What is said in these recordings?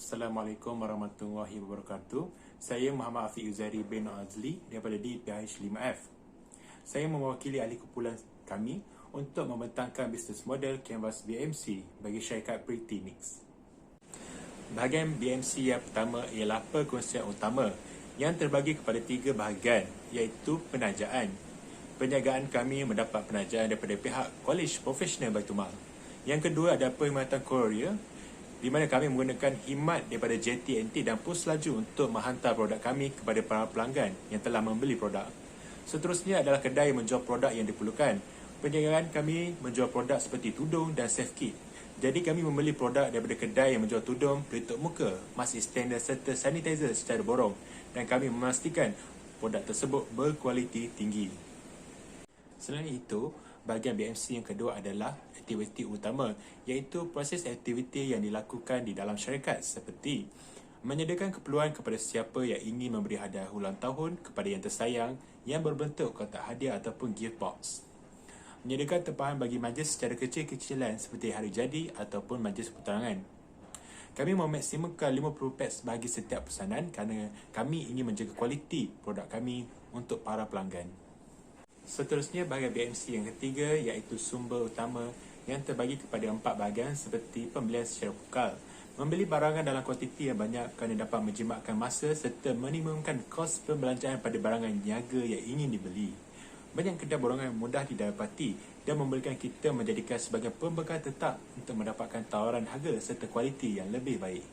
Assalamualaikum warahmatullahi wabarakatuh. Saya Muhammad Afiq Uzari bin Azli daripada DPH5F. Saya mewakili ahli kumpulan kami untuk membentangkan bisnes model Canvas BMC bagi syarikat Pretty Mix. Bahagian BMC yang pertama ialah perkongsian utama yang terbagi kepada 3 bahagian, iaitu penajaan. Perniagaan kami mendapat penajaan daripada pihak College Profesional Baitul Mal. Yang kedua adalah perkhidmatan Korea, di mana kami menggunakan khidmat daripada JT&T dan Pos Laju untuk menghantar produk kami kepada para pelanggan yang telah membeli produk. Seterusnya adalah kedai yang menjual produk yang diperlukan. Perniagaan kami menjual produk seperti tudung dan safe kit. Jadi kami membeli produk daripada kedai yang menjual tudung, pelitup muka, mask extender serta sanitizer secara borong, dan kami memastikan produk tersebut berkualiti tinggi. Selain itu, bahagian BMC yang kedua adalah aktiviti utama, iaitu proses aktiviti yang dilakukan di dalam syarikat seperti menyediakan keperluan kepada siapa yang ingin memberi hadiah ulang tahun kepada yang tersayang yang berbentuk kotak hadiah ataupun gift box. Menyediakan tempahan bagi majlis secara kecil-kecilan seperti hari jadi ataupun majlis peterangan. Kami memaksimumkan 50 packs bagi setiap pesanan kerana kami ingin menjaga kualiti produk kami untuk para pelanggan. Seterusnya bahagian BMC yang ketiga, iaitu sumber utama yang terbagi kepada 4 bahagian seperti pembelian secara pukal. Membeli barangan dalam kuantiti yang banyak kerana dapat menjimatkan masa serta minimumkan kos pembelanjaan pada barangan niaga yang ingin dibeli. Banyak kedai borongan mudah didapati dan memberikan kita menjadikan sebagai pembekal tetap untuk mendapatkan tawaran harga serta kualiti yang lebih baik.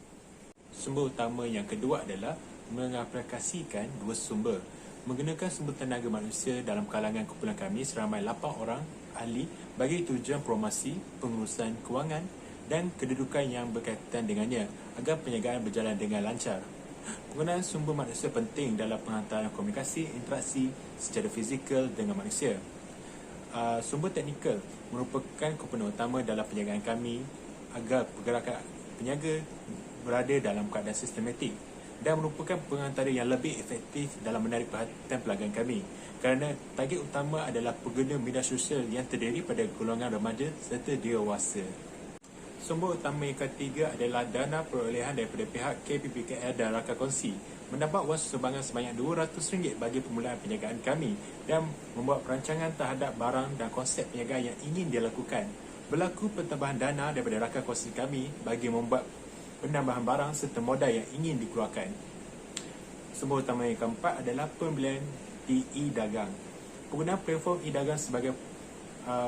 Sumber utama yang kedua adalah mengaplikasikan 2 sumber. Menggunakan sumber tenaga manusia dalam kalangan kumpulan kami seramai 8 orang ahli bagi tujuan promosi, pengurusan kewangan dan kedudukan yang berkaitan dengannya agar perniagaan berjalan dengan lancar. Penggunaan sumber manusia penting dalam penghantaran komunikasi, interaksi secara fizikal dengan manusia. Sumber teknikal merupakan komponen utama dalam perniagaan kami agar pergerakan peniaga berada dalam keadaan sistematik dan merupakan pengantara yang lebih efektif dalam menarik perhatian pelanggan kami kerana target utama adalah pengguna media sosial yang terdiri pada golongan remaja serta dewasa. Sumber utama yang ketiga adalah dana perolehan daripada pihak KPPKL dan Rakan Kongsi mendapat wang sumbangan sebanyak RM200 bagi permulaan perniagaan kami dan membuat perancangan terhadap barang dan konsep perniagaan yang ingin dilakukan. Berlaku pentambahan dana daripada Rakan Kongsi kami bagi membuat penambahan barang serta modal yang ingin dikeluarkan. Sumber utama yang keempat adalah pembelian di e-dagang. Penggunaan platform e-dagang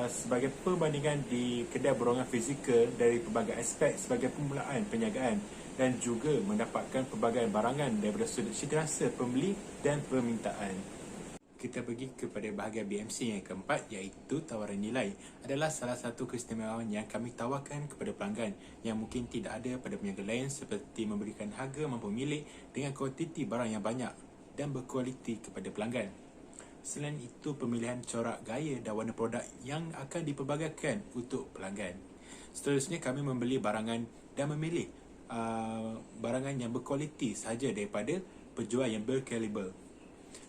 sebagai perbandingan di kedai borongan fizikal dari pelbagai aspek sebagai permulaan perniagaan dan juga mendapatkan pelbagai barangan daripada sudut citarasa pembeli dan permintaan. Kita pergi kepada bahagian BMC yang keempat, iaitu tawaran nilai. Adalah salah satu keistimewaan yang kami tawarkan kepada pelanggan yang mungkin tidak ada pada peniaga lain, seperti memberikan harga mampu milik dengan kuantiti barang yang banyak dan berkualiti kepada pelanggan. Selain itu, pemilihan corak gaya dan warna produk yang akan dipelbagaikan untuk pelanggan. Seterusnya, kami membeli barangan dan memilih barangan yang berkualiti sahaja daripada penjual yang berkaliber.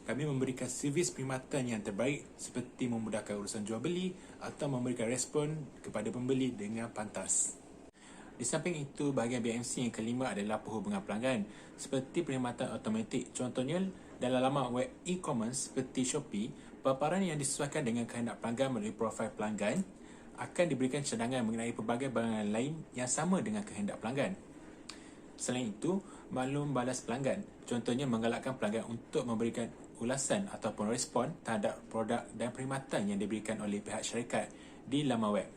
Kami memberikan servis perkhidmatan yang terbaik seperti memudahkan urusan jual beli atau memberikan respon kepada pembeli dengan pantas. Di samping itu, bahagian BMC yang kelima adalah perhubungan pelanggan seperti perkhidmatan automatik. Contohnya, dalam laman web e-commerce seperti Shopee, paparan yang disesuaikan dengan kehendak pelanggan melalui profil pelanggan akan diberikan cadangan mengenai pelbagai barangan lain yang sama dengan kehendak pelanggan. Selain itu, maklum balas pelanggan. Contohnya, menggalakkan pelanggan untuk memberikan ulasan ataupun respon terhadap produk dan perkhidmatan yang diberikan oleh pihak syarikat di laman web.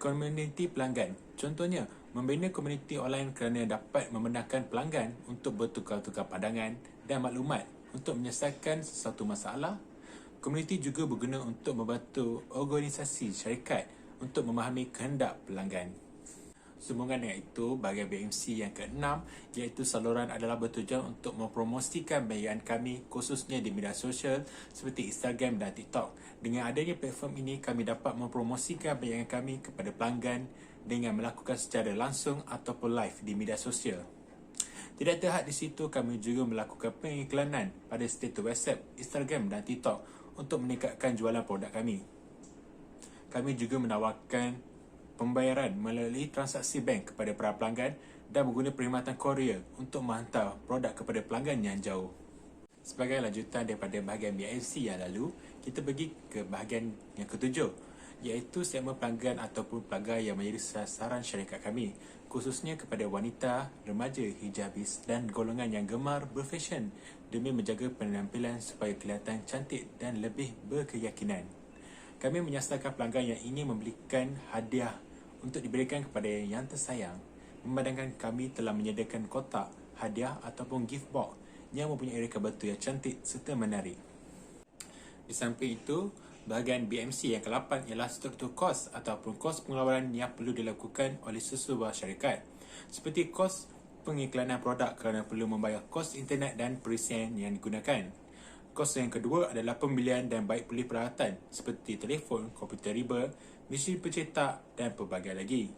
Komuniti pelanggan. Contohnya, membina komuniti online kerana dapat membenarkan pelanggan untuk bertukar-tukar pandangan dan maklumat untuk menyelesaikan sesuatu masalah. Komuniti juga berguna untuk membantu organisasi syarikat untuk memahami kehendak pelanggan. Sambungan dengan itu, bahagian BMC yang ke-6, iaitu saluran adalah bertujuan untuk mempromosikan perniagaan kami khususnya di media sosial seperti Instagram dan TikTok. Dengan adanya platform ini, kami dapat mempromosikan perniagaan kami kepada pelanggan dengan melakukan secara langsung ataupun live di media sosial. Tidak terhad di situ, kami juga melakukan pengiklanan pada status WhatsApp, Instagram dan TikTok untuk meningkatkan jualan produk kami. Kami juga menawarkan pembayaran melalui transaksi bank kepada para pelanggan dan menggunakan perkhidmatan Korea untuk menghantar produk kepada pelanggan yang jauh. Sebagai lanjutan daripada bahagian BMC yang lalu, kita pergi ke bahagian yang ketujuh, iaitu segmen pelanggan ataupun pelanggan yang menjadi sasaran syarikat kami, khususnya kepada wanita, remaja, hijabis dan golongan yang gemar berfashion demi menjaga penampilan supaya kelihatan cantik dan lebih berkeyakinan. Kami menyasarkan pelanggan yang ingin membelikan hadiah untuk diberikan kepada yang tersayang, memandangkan kami telah menyediakan kotak hadiah ataupun gift box yang mempunyai reka batu yang cantik serta menarik. Di samping itu, bahagian BMC yang ke-8 ialah struktur kos ataupun kos pengeluaran yang perlu dilakukan oleh sesebuah syarikat, seperti kos pengiklanan produk kerana perlu membayar kos internet dan perisian yang digunakan. Kos yang kedua adalah pembelian dan baik beli peralatan seperti telefon, komputer riba, mesin pencetak dan pelbagai lagi.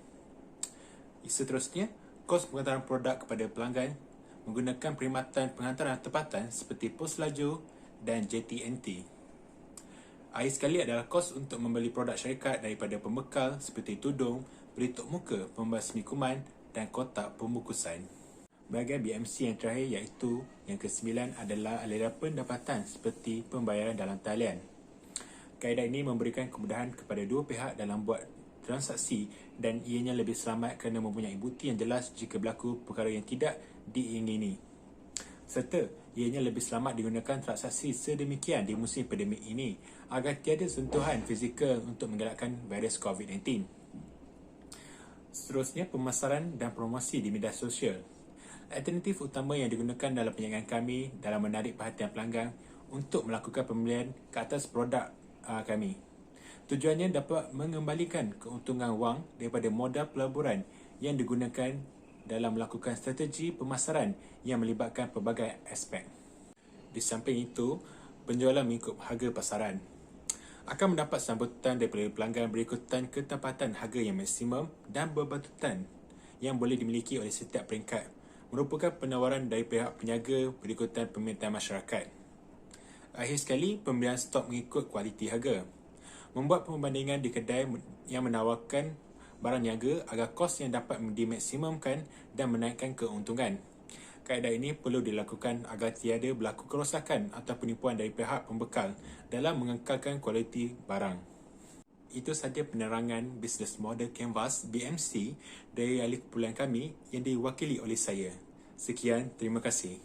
Seterusnya, kos penghantaran produk kepada pelanggan menggunakan perkhidmatan penghantaran tempatan seperti pos laju dan JTNT. Akhir sekali adalah kos untuk membeli produk syarikat daripada pembekal seperti tudung, pelitup muka, pembasmi kuman dan kotak pembungkusan. Bahagian BMC yang terakhir iaitu yang ke-9 adalah aliran pendapatan seperti pembayaran dalam talian. Kaedah ini memberikan kemudahan kepada dua pihak dalam buat transaksi dan ianya lebih selamat kerana mempunyai bukti yang jelas jika berlaku perkara yang tidak diingini. Serta ianya lebih selamat digunakan transaksi sedemikian di musim pandemik ini agar tiada sentuhan fizikal untuk menggalakkan virus COVID-19. Seterusnya, pemasaran dan promosi di media sosial. Alternatif utama yang digunakan dalam perniagaan kami dalam menarik perhatian pelanggan untuk melakukan pembelian ke atas produk kami. Tujuannya dapat mengembalikan keuntungan wang daripada modal pelaburan yang digunakan dalam melakukan strategi pemasaran yang melibatkan pelbagai aspek. Di samping itu, penjualan mengikut harga pasaran akan mendapat sambutan daripada pelanggan berikutan ketepatan harga yang maksimum dan berbatutan yang boleh dimiliki oleh setiap peringkat, merupakan penawaran dari pihak peniaga berikutan permintaan masyarakat. Akhir sekali, pembelian stok mengikut kualiti harga. Membuat perbandingan di kedai yang menawarkan barang niaga agar kos yang dapat dimaksimumkan dan menaikkan keuntungan. Kaedah ini perlu dilakukan agar tiada berlaku kerosakan atau penipuan dari pihak pembekal dalam mengekalkan kualiti barang. Itu sahaja penerangan Business Model Canvas BMC dari ahli kumpulan kami yang diwakili oleh saya. Sekian, terima kasih.